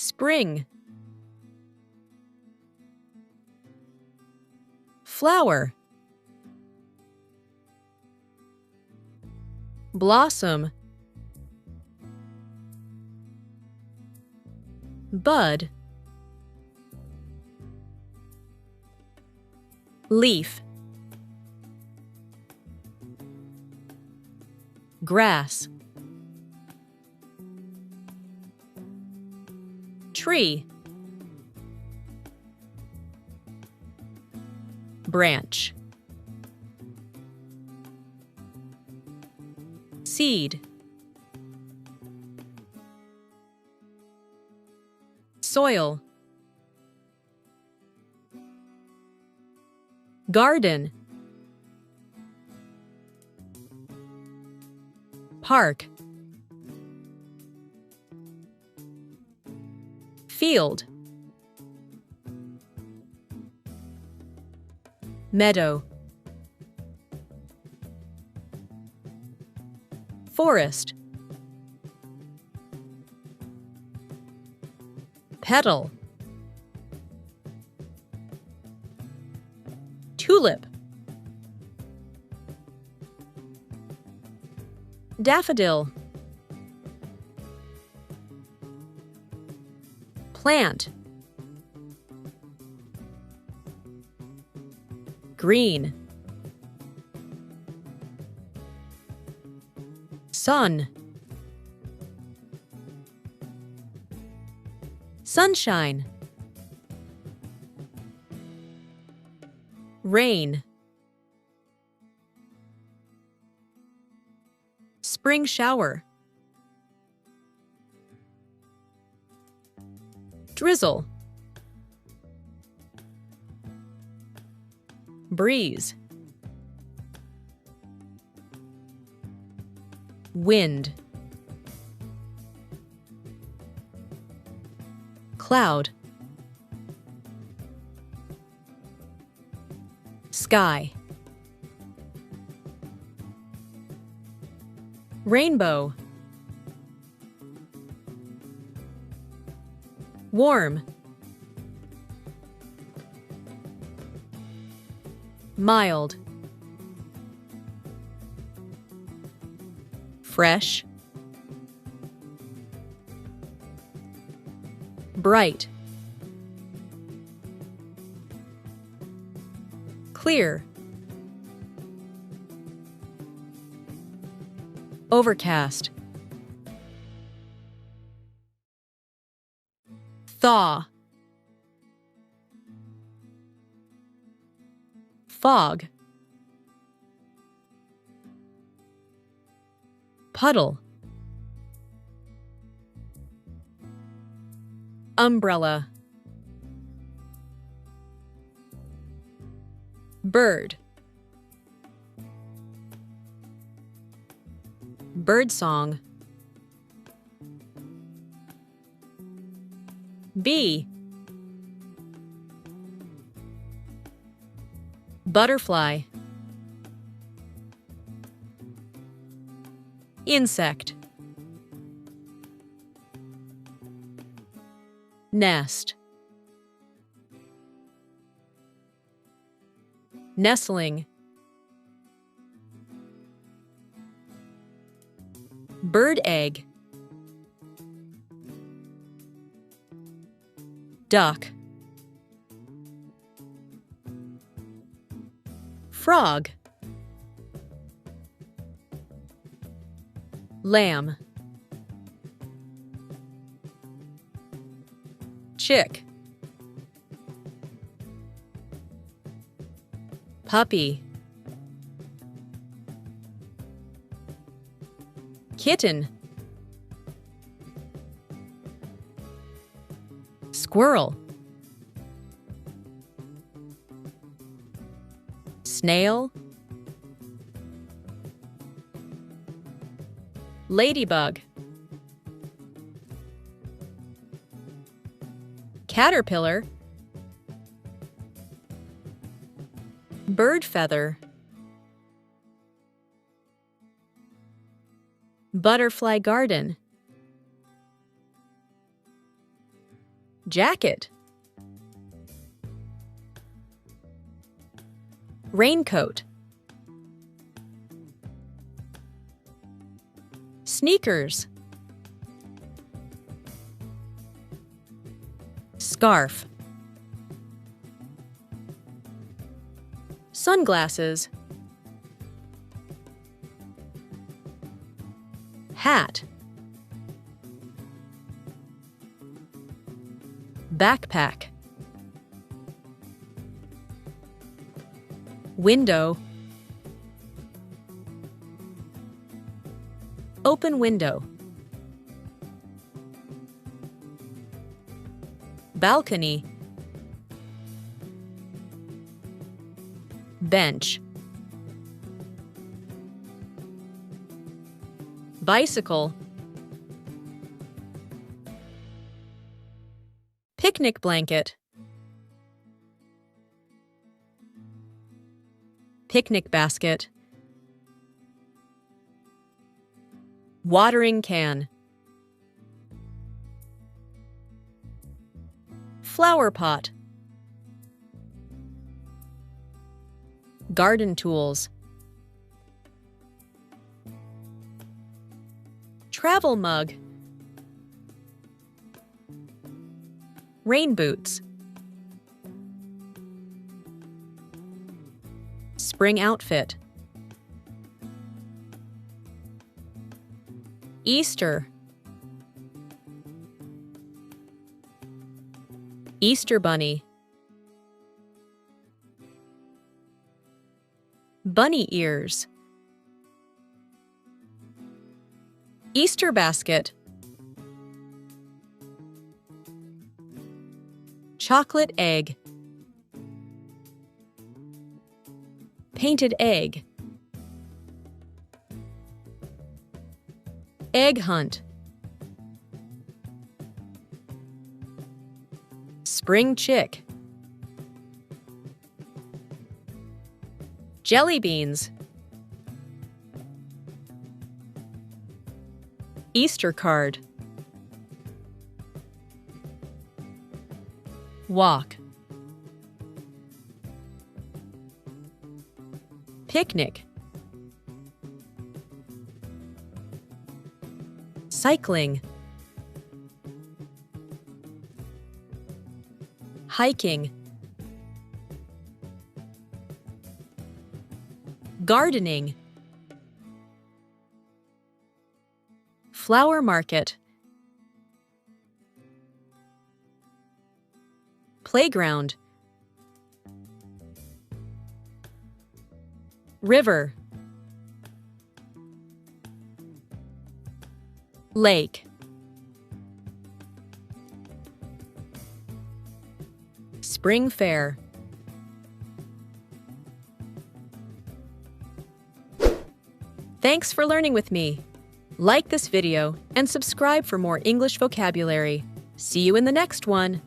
Spring. Flower. Blossom. Bud. Leaf. Grass. Tree. Branch. Seed. Soil. Garden. Park. Field. Meadow. Forest. Petal. Tulip. Daffodil. Plant. Green. Sun. Sunshine. Rain. Spring shower. Drizzle. Breeze. Wind. Cloud. Sky. Rainbow. Warm. Mild. Fresh. Bright. Clear. Overcast. Thaw. Fog. Puddle. Umbrella. Bird. Birdsong. Bee. Butterfly. Insect. Nest. Nestling. Bird egg. Duck. Frog. Lamb. Chick. Puppy. Kitten. Squirrel. Snail. Ladybug. Caterpillar. Bird feather. Butterfly garden. Jacket. Raincoat. Sneakers. Scarf. Sunglasses. Hat. Backpack. Window. Open window. Balcony. Bench. Bicycle. Picnic blanket. Picnic basket. Watering can. Flower pot. Garden tools. Travel mug. Rain boots. Spring outfit. Easter. Easter bunny. Bunny ears. Easter basket. Chocolate egg. Painted egg. Egg hunt. Spring chick. Jelly beans. Easter card. Walk. Picnic. Cycling. Hiking. Gardening. Flower market. Playground. River. Lake. Spring fair. Thanks for learning with me. Like this video and subscribe for more English vocabulary. See you in the next one.